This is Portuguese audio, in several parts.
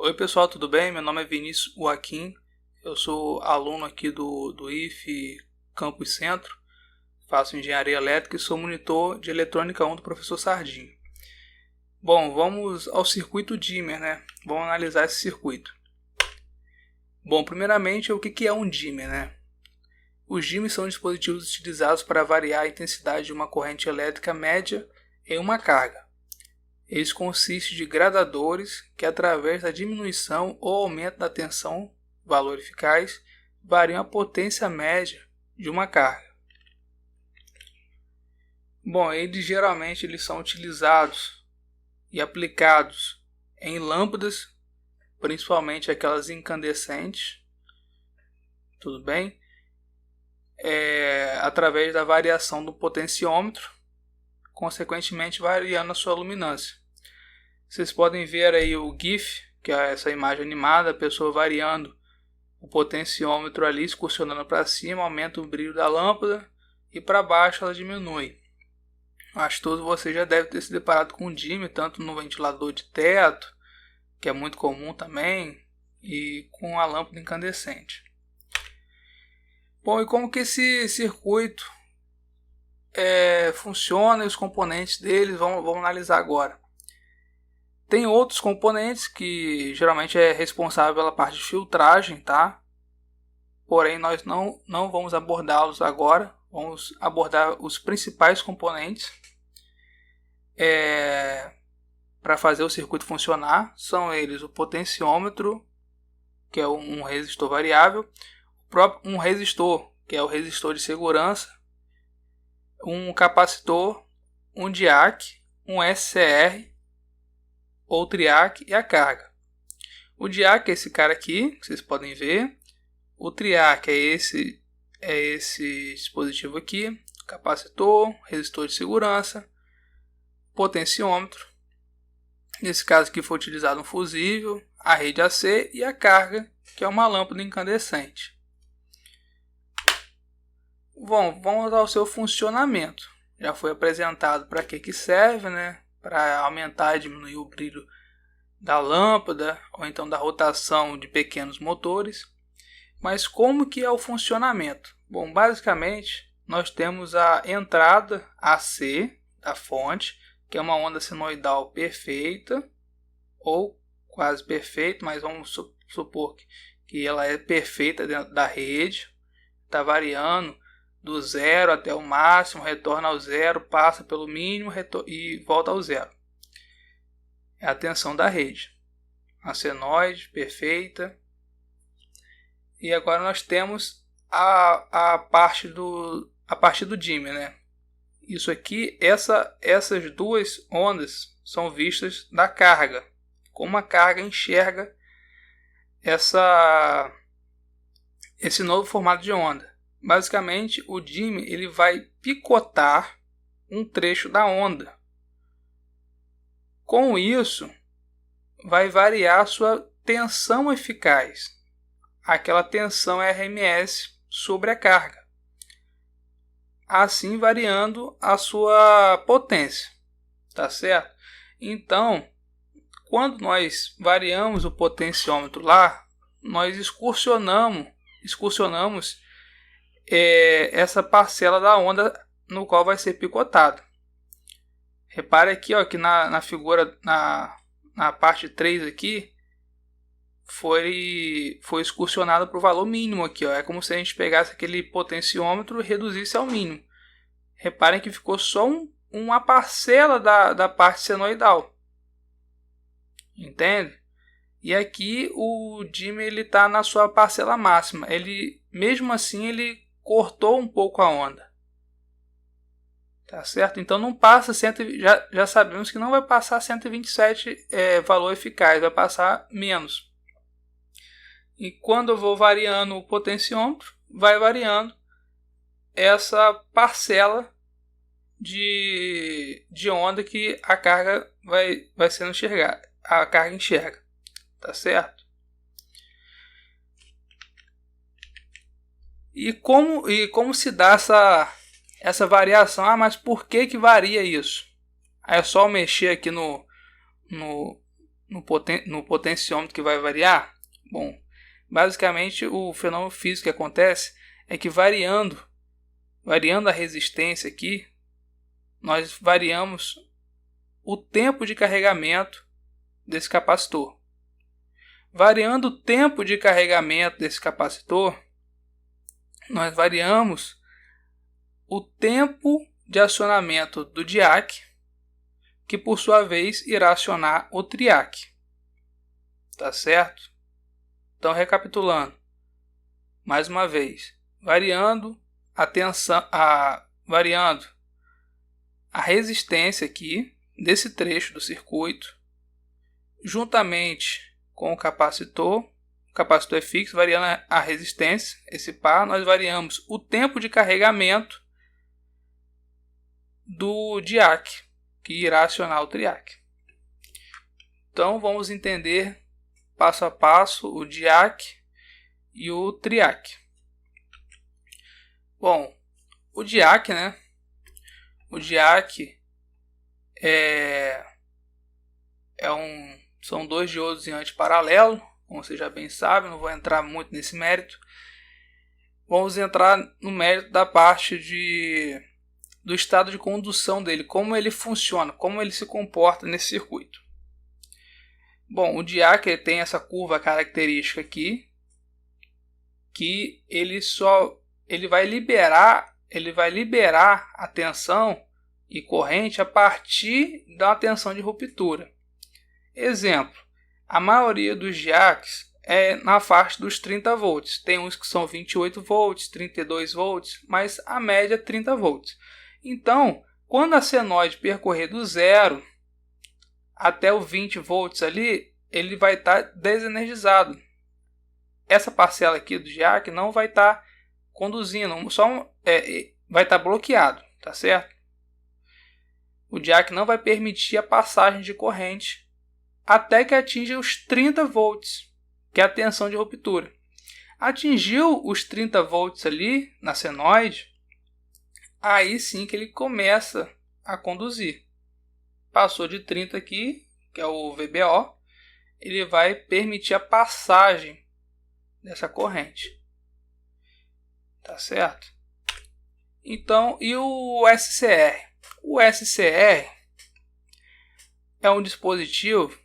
Oi pessoal, tudo bem? Meu nome é Vinícius Joaquim, eu sou aluno aqui do IF Campus Centro, faço engenharia elétrica e sou monitor de eletrônica 1 do professor Sardinha. Bom, vamos ao circuito dimmer, né? Vamos analisar esse circuito. Bom, primeiramente, o que é um dimmer, né? Os dimmers são dispositivos utilizados para variar a intensidade de uma corrente elétrica média em uma carga. Eles consistem de gradadores que, através da diminuição ou aumento da tensão, valor eficaz, variam a potência média de uma carga. Bom, eles são utilizados e aplicados em lâmpadas, principalmente aquelas incandescentes, tudo bem? Através da variação do potenciômetro, consequentemente variando a sua luminância. Vocês podem ver aí o GIF, que é essa imagem animada, a pessoa variando o potenciômetro ali, excursionando para cima, aumenta o brilho da lâmpada e para baixo ela diminui. Acho que todos vocês já devem ter se deparado com o dimmer, tanto no ventilador de teto, que é muito comum também, e com a lâmpada incandescente. Bom, e como que esse circuito funciona e os componentes deles, vamos analisar agora. Tem outros componentes que geralmente é responsável pela parte de filtragem, tá? Porém, nós não vamos abordá-los agora. Vamos abordar os principais componentes para fazer o circuito funcionar. São eles o potenciômetro, que é um resistor variável, um resistor, que é o resistor de segurança, um capacitor, um diac, um SCR, ou triac e a carga. O diac é esse cara aqui, que vocês podem ver. O triac é esse dispositivo aqui, capacitor, resistor de segurança, potenciômetro. Nesse caso aqui foi utilizado um fusível, a rede AC e a carga, que é uma lâmpada incandescente. Bom, vamos ao seu funcionamento. Já foi apresentado para que serve, né? Para aumentar e diminuir o brilho da lâmpada, ou então da rotação de pequenos motores. Mas como que é o funcionamento? Bom, basicamente, nós temos a entrada AC da fonte, que é uma onda senoidal perfeita, ou quase perfeita, mas vamos supor que ela é perfeita dentro da rede, está variando do zero até o máximo, retorna ao zero, passa pelo mínimo e volta ao zero. É a tensão da rede. A senoide perfeita. E agora nós temos a parte do dimmer, né? Isso aqui, essas duas ondas são vistas da carga. Como a carga enxerga esse novo formato de onda. Basicamente, o dimmer ele vai picotar um trecho da onda. Com isso, vai variar a sua tensão eficaz, aquela tensão RMS sobre a carga, assim variando a sua potência, tá certo? Então, quando nós variamos o potenciômetro lá, nós excursionamos essa parcela da onda no qual vai ser picotado. Repare aqui, ó, que na figura, na parte 3 aqui, foi excursionado para o valor mínimo aqui, ó. É como se a gente pegasse aquele potenciômetro e reduzisse ao mínimo. Reparem que ficou só uma parcela da parte senoidal. Entende? E aqui o dimmer está na sua parcela máxima. Mesmo assim, ele cortou um pouco a onda. Tá certo? Então não passa já sabemos que não vai passar 127 valor eficaz, vai passar menos. E quando eu vou variando o potenciômetro, vai variando essa parcela de onda que a carga vai sendo enxergada. A carga enxerga. Tá certo? E como se dá essa variação? Ah, mas por que varia isso? É só mexer aqui no no potenciômetro que vai variar? Bom, basicamente o fenômeno físico que acontece é que variando a resistência aqui, nós variamos o tempo de carregamento desse capacitor. Variando o tempo de carregamento desse capacitor, nós variamos o tempo de acionamento do diac, que por sua vez irá acionar o triac. Tá certo? Então, recapitulando, mais uma vez, variando a resistência aqui desse trecho do circuito, juntamente com o capacitor é fixo, variando a resistência, esse par, nós variamos o tempo de carregamento do diac, que irá acionar o triac. Então vamos entender passo a passo o diac e o triac. Bom, o diac, né? O diac são dois diodos em antiparalelo, como você já bem sabe, não vou entrar muito nesse mérito. Vamos entrar no mérito da parte do estado de condução dele, como ele funciona, como ele se comporta nesse circuito. Bom, o diac tem essa curva característica aqui, que ele vai liberar a tensão e corrente a partir da tensão de ruptura. Exemplo, a maioria dos diacs é na faixa dos 30 volts. Tem uns que são 28 volts, 32 volts, mas a média é 30 volts. Então, quando a senoide percorrer do 0 até o 20 volts ali, ele vai estar desenergizado. Essa parcela aqui do diac não vai estar conduzindo, vai estar bloqueado, tá certo? O diac não vai permitir a passagem de corrente até que atinja os 30 volts, que é a tensão de ruptura. Atingiu os 30 volts ali na senoide, aí sim que ele começa a conduzir. Passou de 30 aqui, que é o VBO, ele vai permitir a passagem dessa corrente. Tá certo? Então, e o SCR? O SCR é um dispositivo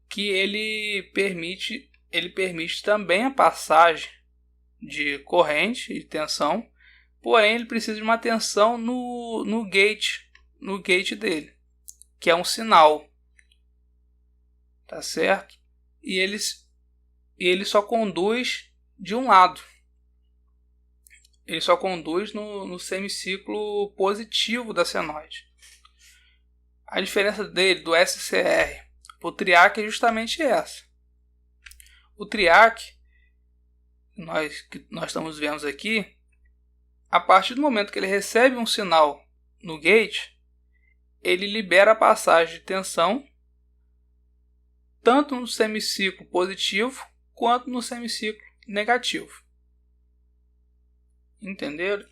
que ele permite também a passagem de corrente e tensão, porém ele precisa de uma tensão no gate dele, que é um sinal, tá certo? E ele só conduz de um lado, ele só conduz no semiciclo positivo da senoide. A diferença dele do SCR o triac é justamente essa. O triac, que nós estamos vendo aqui, a partir do momento que ele recebe um sinal no gate, ele libera a passagem de tensão tanto no semiciclo positivo quanto no semiciclo negativo. Entenderam?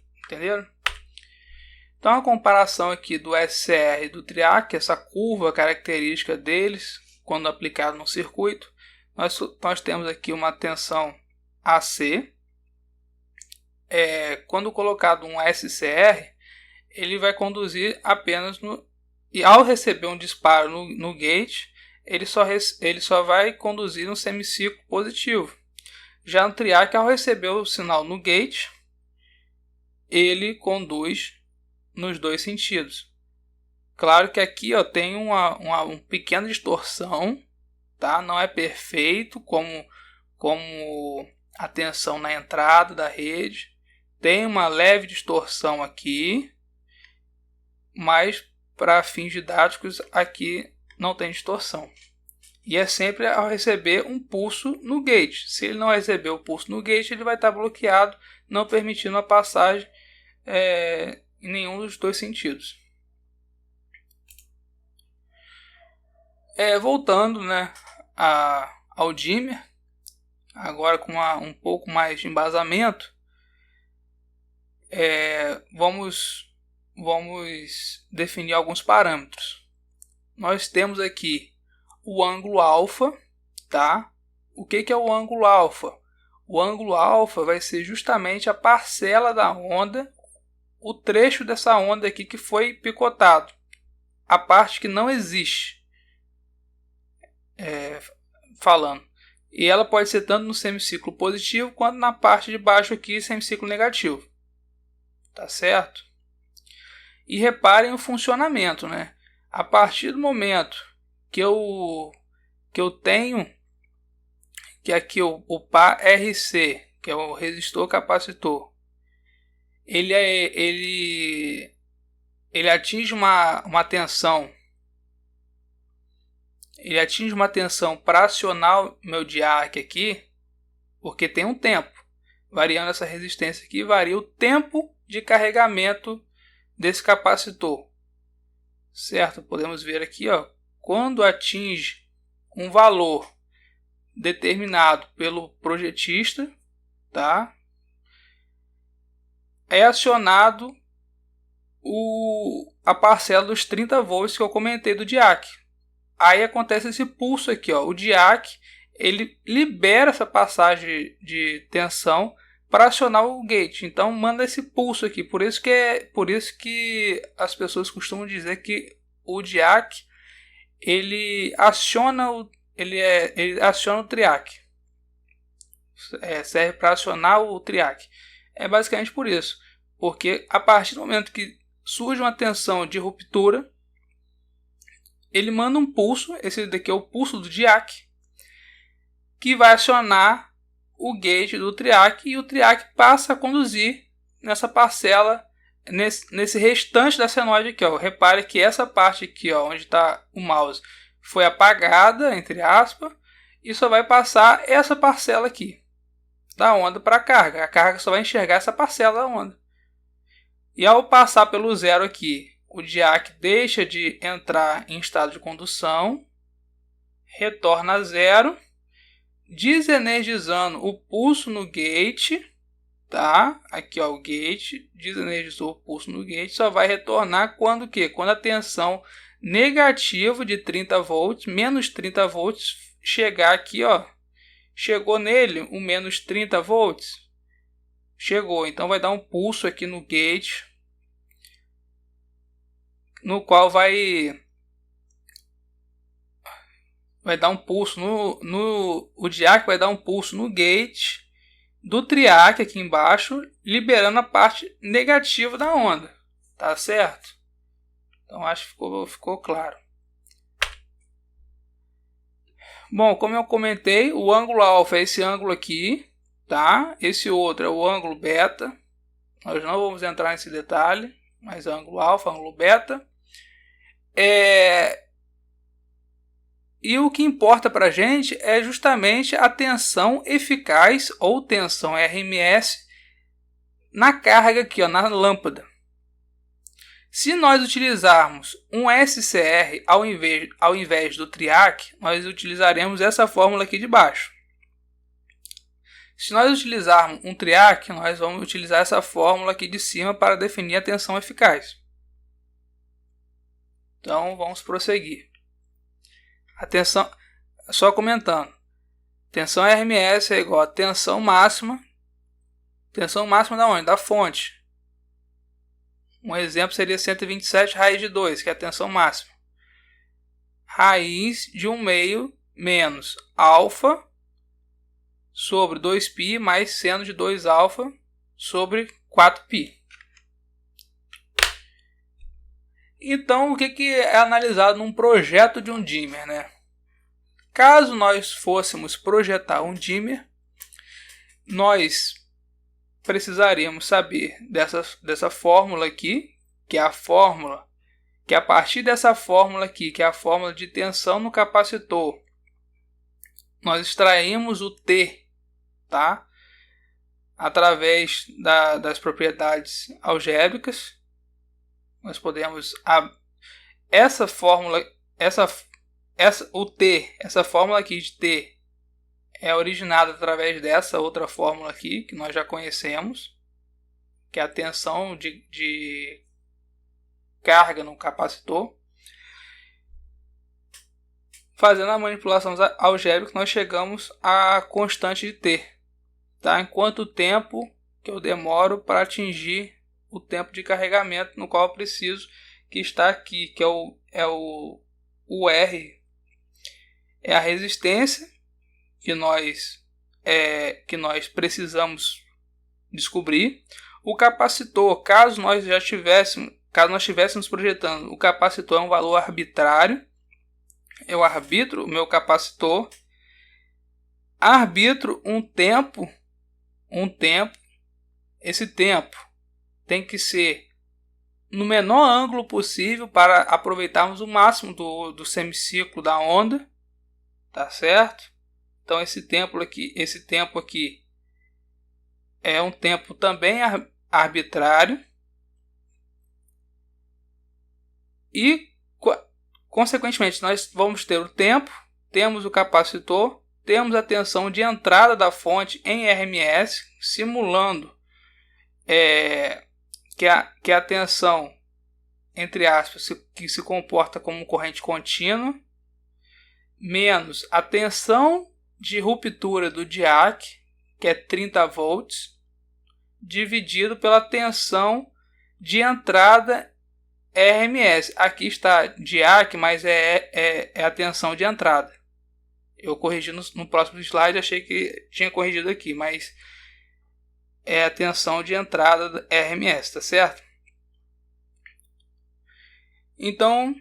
Então a comparação aqui do SCR e do triac, essa curva característica deles, quando aplicado no circuito, nós temos aqui uma tensão AC. Quando colocado um SCR, ele vai conduzir apenas e ao receber um disparo no gate, ele só vai conduzir no semiciclo positivo. Já no triac, ao receber o sinal no gate, ele conduz nos dois sentidos. Claro que aqui tem uma pequena distorção, tá? Não é perfeito como a tensão na entrada da rede. Tem uma leve distorção aqui, mas para fins didáticos aqui não tem distorção. E é sempre ao receber um pulso no gate. Se ele não receber o pulso no gate, ele vai estar bloqueado, não permitindo a passagem em nenhum dos dois sentidos. Voltando, né, ao dimmer, agora com um pouco mais de embasamento, vamos definir alguns parâmetros. Nós temos aqui o ângulo alfa, tá? O que é o ângulo alfa? O ângulo alfa vai ser justamente a parcela da onda, o trecho dessa onda aqui que foi picotado, a parte que não existe, falando. E ela pode ser tanto no semiciclo positivo quanto na parte de baixo aqui, semiciclo negativo. Tá certo? E reparem o funcionamento, né? A partir do momento que eu tenho que aqui o par RC, que é o resistor capacitor, ele atinge uma tensão. Ele atinge uma tensão para acionar o meu diac aqui, porque tem um tempo. Variando essa resistência aqui, varia o tempo de carregamento desse capacitor. Certo? Podemos ver aqui, ó, quando atinge um valor determinado pelo projetista, tá? É acionado a parcela dos 30 volts que eu comentei do diac. Aí acontece esse pulso aqui, ó. O diac ele libera essa passagem de tensão para acionar o gate. Então manda esse pulso aqui. Por isso que as pessoas costumam dizer que o diac ele aciona ele aciona o triac. Serve para acionar o triac. É basicamente por isso. Porque a partir do momento que surge uma tensão de ruptura, ele manda um pulso, esse daqui é o pulso do diac, que vai acionar o gate do triac e o triac passa a conduzir nessa parcela, nesse restante da senoide aqui, ó. Repare que essa parte aqui, ó, onde está o mouse, foi apagada, entre aspas, e só vai passar essa parcela aqui da onda para a carga. A carga só vai enxergar essa parcela da onda. E ao passar pelo zero aqui, o diac deixa de entrar em estado de condução, retorna a zero, desenergizando o pulso no gate, tá? Aqui, ó, o gate desenergizou o pulso no gate, só vai retornar quando o quê? Quando a tensão negativa de 30 volts, menos 30 volts, chegar aqui, ó, chegou nele o menos 30 volts, chegou, então vai dar um pulso aqui no gate, no qual vai dar um pulso o diac vai dar um pulso no gate do triac aqui embaixo, liberando a parte negativa da onda, tá certo? Então acho que ficou claro. Bom, como eu comentei, o ângulo alfa é esse ângulo aqui, tá? Esse outro é o ângulo beta. Nós não vamos entrar nesse detalhe, mas ângulo alfa, ângulo beta. E o que importa para a gente é justamente a tensão eficaz ou tensão RMS na carga aqui, ó, na lâmpada. Se nós utilizarmos um SCR ao invés do triac, nós utilizaremos essa fórmula aqui de baixo. Se nós utilizarmos um triac, nós vamos utilizar essa fórmula aqui de cima para definir a tensão eficaz. Então vamos prosseguir. Atenção, só comentando. Tensão RMS é igual a tensão máxima. Tensão máxima da onde? Da fonte. Um exemplo seria 127 raiz de 2, que é a tensão máxima. Raiz de 1 meio menos alfa sobre 2π mais seno de 2 alfa sobre 4π. Então, o que é analisado num projeto de um dimmer, né? Caso nós fôssemos projetar um dimmer, nós precisaríamos saber dessa fórmula aqui, que é a fórmula, que a partir dessa fórmula aqui, que é a fórmula de tensão no capacitor, nós extraímos o T, tá? Através das propriedades algébricas. Nós podemos essa fórmula, o T, essa fórmula aqui de T é originada através dessa outra fórmula aqui que nós já conhecemos, que é a tensão de carga no capacitor. fazendo a manipulação algébrica, nós chegamos à constante de T. Tá? Em quanto tempo que eu demoro para atingir o tempo de carregamento no qual eu preciso, que está aqui, que o R, é a resistência que nós precisamos descobrir. O capacitor, caso nós estivéssemos projetando, o capacitor é um valor arbitrário. Eu arbitro o meu capacitor, arbitro um tempo. Esse tempo tem que ser no menor ângulo possível para aproveitarmos o máximo do semiciclo da onda, tá certo? Então esse tempo aqui é um tempo também arbitrário e consequentemente nós vamos ter o tempo, temos o capacitor, temos a tensão de entrada da fonte em RMS, simulando que a tensão, entre aspas, que se comporta como corrente contínua, menos a tensão de ruptura do diac, que é 30 volts, dividido pela tensão de entrada RMS. Aqui está diac, mas é a tensão de entrada. Eu corrigi no próximo slide, achei que tinha corrigido aqui, mas é a tensão de entrada da RMS, tá certo? Então,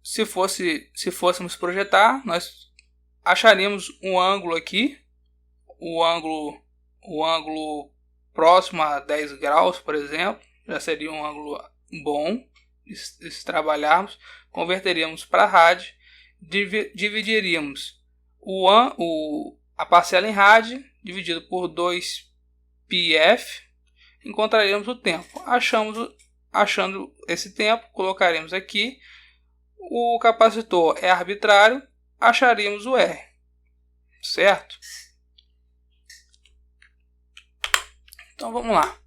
se fôssemos projetar, nós acharíamos um ângulo aqui, o ângulo próximo a 10 graus, por exemplo, já seria um ângulo bom se trabalharmos. Converteríamos para rad, dividiríamos a parcela em rad dividido por 2πf, encontraríamos o tempo. Achando esse tempo, colocaremos aqui. O capacitor é arbitrário, acharíamos o R, certo? Então vamos lá.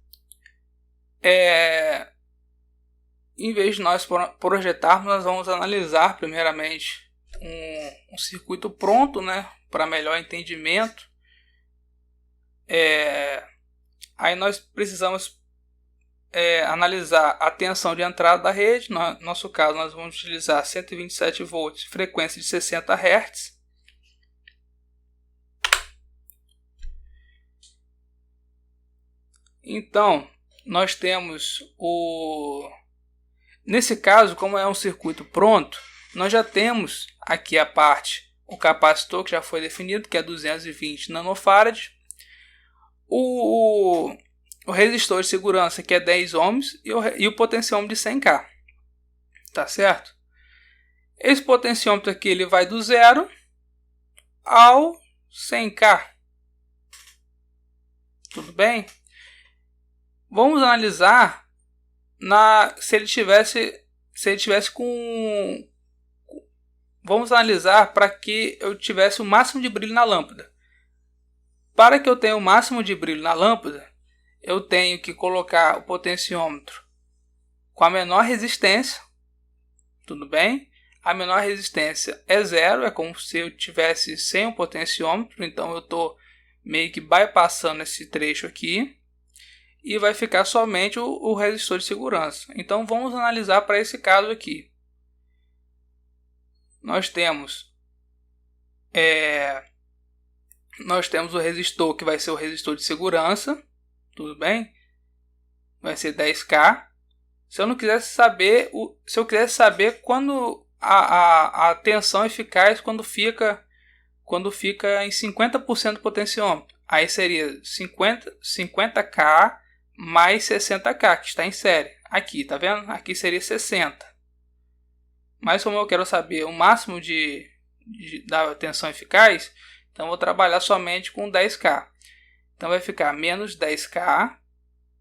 Em vez de nós projetarmos, nós vamos analisar primeiramente um circuito pronto, né, para melhor entendimento. Aí nós precisamos analisar a tensão de entrada da rede. No nosso caso, nós vamos utilizar 127 volts, frequência de 60 Hz. Então, nós temos nesse caso, como é um circuito pronto, nós já temos aqui a parte, o capacitor que já foi definido, que é 220 nanofarad, o resistor de segurança, que é 10 ohms, e o potenciômetro de 100K, tá certo? Esse potenciômetro aqui ele vai do 0 ao 100K, tudo bem? Vamos analisar se ele tivesse com. Vamos analisar para que eu tivesse o máximo de brilho na lâmpada. Para que eu tenha o máximo de brilho na lâmpada, eu tenho que colocar o potenciômetro com a menor resistência. Tudo bem? A menor resistência é 0, é como se eu tivesse sem o potenciômetro, então eu estou meio que bypassando esse trecho aqui. E vai ficar somente o resistor de segurança. Então vamos analisar para esse caso aqui. Nós temos o resistor, que vai ser o resistor de segurança. Tudo bem? Vai ser 10K. Se eu quisesse saber quando a tensão eficaz quando fica em 50% do potenciômetro, aí seria 50K mais 60K, que está em série. Aqui, tá vendo? Aqui seria 60. Mas como eu quero saber o máximo da tensão eficaz, então vou trabalhar somente com 10K. Então vai ficar menos 10K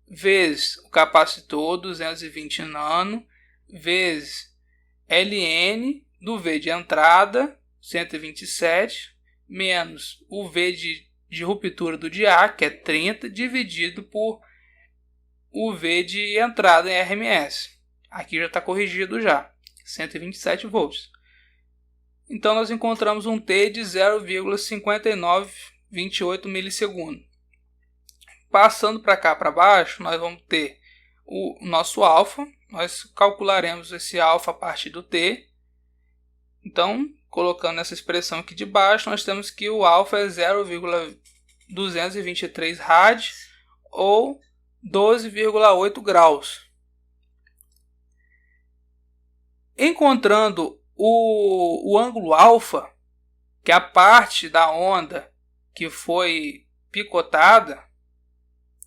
vezes o capacitor 220 nano vezes Ln do V de entrada 127 menos o V de ruptura do diac, que é 30, dividido por o V de entrada em RMS. Aqui já está corrigido já, 127 volts. Então nós encontramos um T de 0,5928 milissegundos. Passando para cá para baixo, nós vamos ter o nosso alfa. Nós calcularemos esse alfa a partir do T. Então, colocando essa expressão aqui de baixo, nós temos que o alfa é 0,223 rad ou 12,8 graus. Encontrando o ângulo alfa, que é a parte da onda que foi picotada,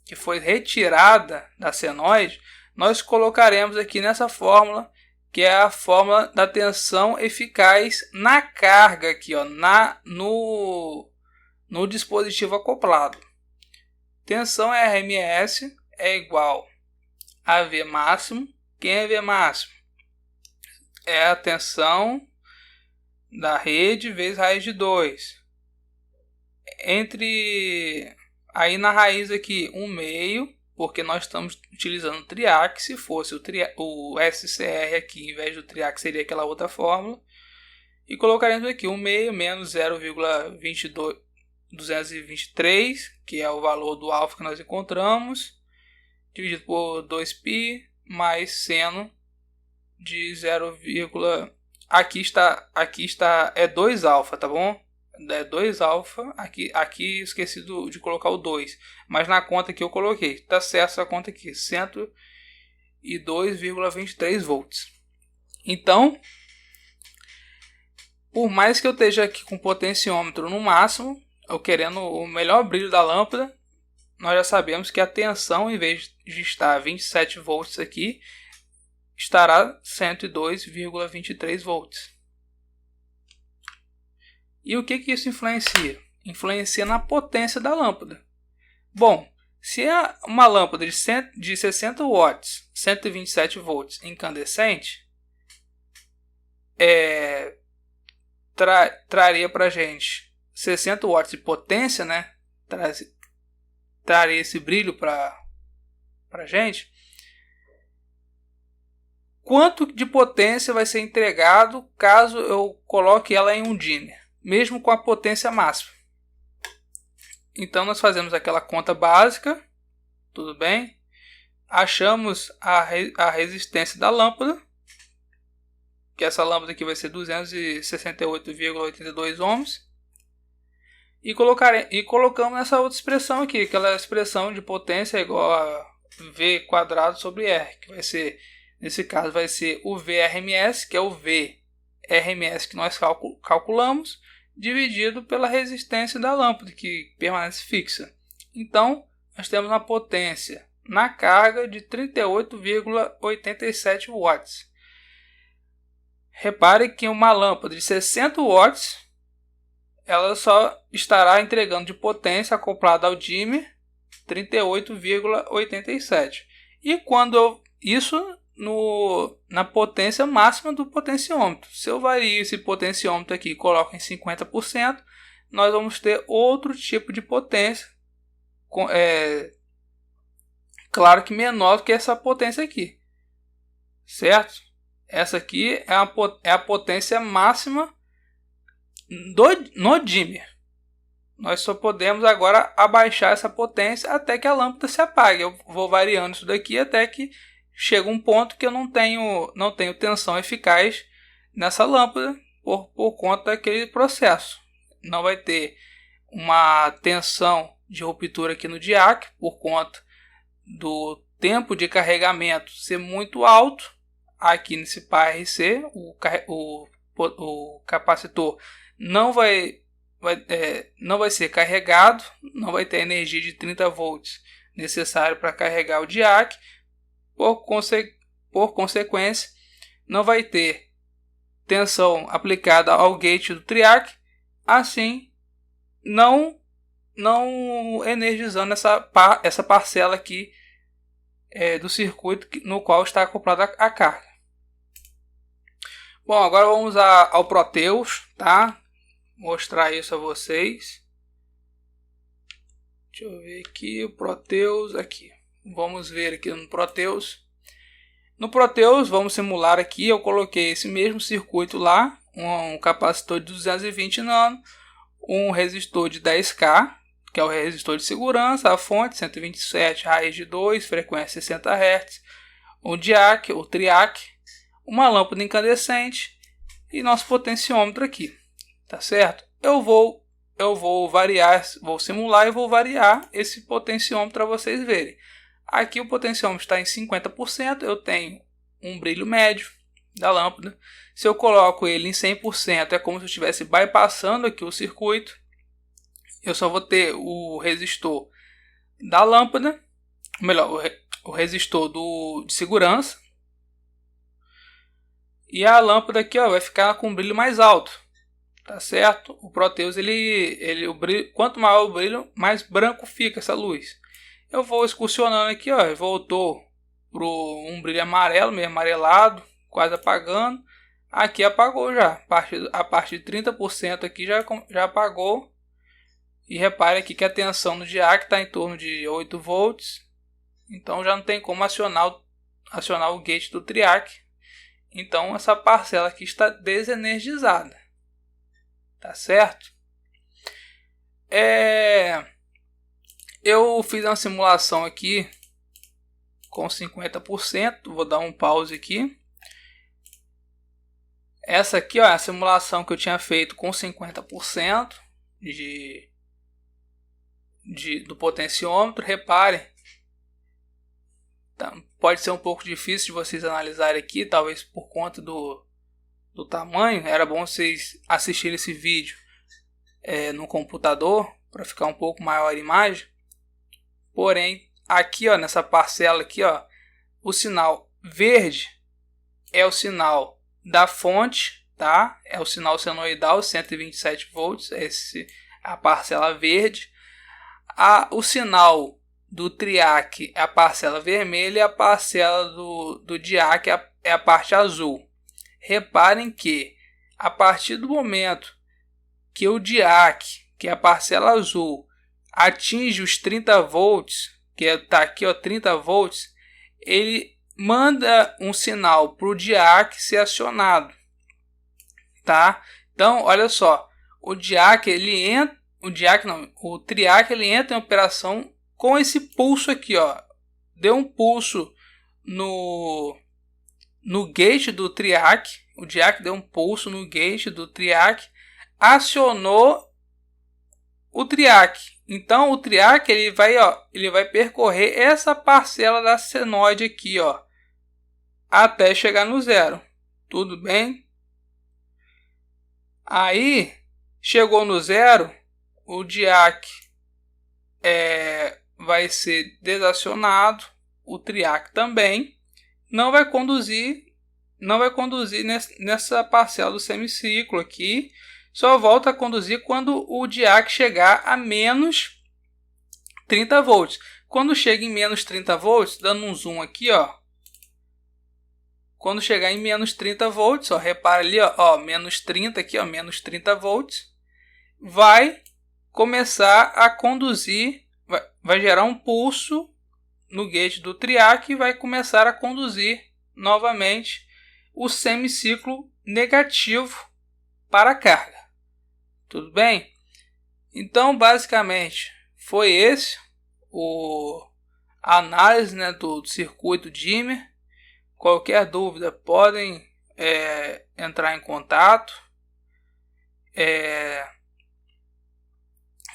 que foi retirada da senoide, nós colocaremos aqui nessa fórmula, que é a fórmula da tensão eficaz na carga, aqui, ó, no dispositivo acoplado. Tensão RMS é igual a V máximo. Quem é V máximo? É a tensão da rede vezes raiz de 2. Aí na raiz aqui, 1/2, porque nós estamos utilizando o triac. Se fosse o SCR aqui, em vez do triac, seria aquela outra fórmula. E colocaremos aqui 1/2 menos 0,223, que é o valor do alfa que nós encontramos, dividido por 2π, mais seno de 0, aqui está é 2 alfa, tá bom? É 2 alfa, aqui esqueci de colocar o 2, mas na conta que eu coloquei, tá certo essa conta aqui, 102,23 volts. Então, por mais que eu esteja aqui com o potenciômetro no máximo, eu querendo o melhor brilho da lâmpada, nós já sabemos que a tensão, em vez de estar 27 volts aqui, estará 102,23 volts. E o que isso influencia? Influencia na potência da lâmpada. Bom, se é uma lâmpada de 60 watts, 127 volts incandescente, traria para a gente 60 watts de potência, né? Traria esse brilho para a gente. Quanto de potência vai ser entregado caso eu coloque ela em um dimmer, mesmo com a potência máxima? Então nós fazemos aquela conta básica, tudo bem? Achamos a resistência da lâmpada, que essa lâmpada aqui vai ser 268,82 ohms, e colocamos essa outra expressão aqui, aquela expressão de potência é igual a V quadrado sobre R, que vai ser, nesse caso vai ser o VRMS, que é o VRMS que nós calculamos, dividido pela resistência da lâmpada, que permanece fixa. Então, nós temos uma potência na carga de 38,87 watts. Repare que uma lâmpada de 60 watts, ela só estará entregando de potência acoplada ao dimmer 38,87. E quando isso na potência máxima do potenciômetro. Se eu vario esse potenciômetro aqui e coloco em 50%, nós vamos ter outro tipo de potência, claro que menor do que essa potência aqui, certo? Essa aqui é a potência máxima no dimmer. Nós só podemos agora abaixar essa potência até que a lâmpada se apague. Eu vou variando isso daqui até que chega um ponto que eu não tenho tensão eficaz nessa lâmpada por conta daquele processo. Não vai ter uma tensão de ruptura aqui no diac por conta do tempo de carregamento ser muito alto. Aqui nesse PARC, o capacitor não vai ser carregado, não vai ter energia de 30 volts necessária para carregar o diac. Por consequência, não vai ter tensão aplicada ao gate do triac, assim não energizando essa parcela aqui do circuito no qual está acoplada a carga. Bom, agora vamos ao Proteus, tá? Mostrar isso a vocês. Deixa eu ver aqui o Proteus aqui. Vamos ver aqui no Proteus. No Proteus, vamos simular aqui, eu coloquei esse mesmo circuito lá, um capacitor de 220 nano, um resistor de 10K, que é o resistor de segurança, a fonte 127, raiz de 2, frequência 60 Hz, um DIAC, o TRIAC, uma lâmpada incandescente e nosso potenciômetro aqui, tá certo? Eu vou variar, vou simular e vou variar esse potenciômetro para vocês verem. Aqui o potenciômetro está em 50%, eu tenho um brilho médio da lâmpada. Se eu coloco ele em 100%, é como se eu estivesse bypassando aqui o circuito. Eu só vou ter o resistor da lâmpada, melhor, o resistor de segurança. E a lâmpada aqui, ó, vai ficar com um brilho mais alto, tá certo? O Proteus, o brilho, quanto maior o brilho, mais branco fica essa luz. Eu vou excursionando aqui, ó, voltou para um brilho amarelo, meio amarelado, quase apagando. Aqui apagou já, a partir de 30% aqui já apagou. E repare aqui que a tensão no DIAC está em torno de 8 volts. Então já não tem como acionar o gate do TRIAC. Então essa parcela aqui está desenergizada. Tá certo? Eu fiz uma simulação aqui com 50%. Vou dar um pause aqui. Essa aqui, ó, é a simulação que eu tinha feito com 50% do potenciômetro. Reparem, tá, pode ser um pouco difícil de vocês analisarem aqui, talvez por conta do tamanho. Era bom vocês assistirem esse vídeo no computador para ficar um pouco maior a imagem. Porém, aqui, ó, nessa parcela aqui, ó, o sinal verde é o sinal da fonte, tá? É o sinal senoidal 127 volts, a parcela verde. O sinal do TRIAC é a parcela vermelha e a parcela do DIAC é a parte azul. Reparem que a partir do momento que o DIAC, que é a parcela azul, atinge os 30 volts, que está aqui, ó, 30 volts, ele manda um sinal para o DIAC ser acionado, tá? Então, olha só, o TRIAC ele entra em operação com esse pulso aqui, ó. Deu um pulso no gate do TRIAC, o DIAC deu um pulso no gate do TRIAC, acionou o TRIAC. Então o TRIAC ele vai percorrer essa parcela da senoide aqui, ó, até chegar no zero. Tudo bem? Aí chegou no zero, o DIAC vai ser desacionado, o TRIAC também. Não vai conduzir nessa parcela do semiciclo aqui. Só volta a conduzir quando o DIAC chegar a menos 30 volts. Quando chega em menos 30 volts, dando um zoom aqui, ó. Quando chegar em menos 30 volts, ó, repara ali, ó, menos 30 aqui, ó, menos 30 volts, vai começar a conduzir, vai gerar um pulso no gate do TRIAC e vai começar a conduzir novamente o semiciclo negativo para a carga. Tudo bem? Então, basicamente, foi esse a análise, né, do circuito dimmer. Qualquer dúvida, podem entrar em contato.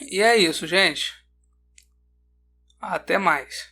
E é isso, gente. Até mais.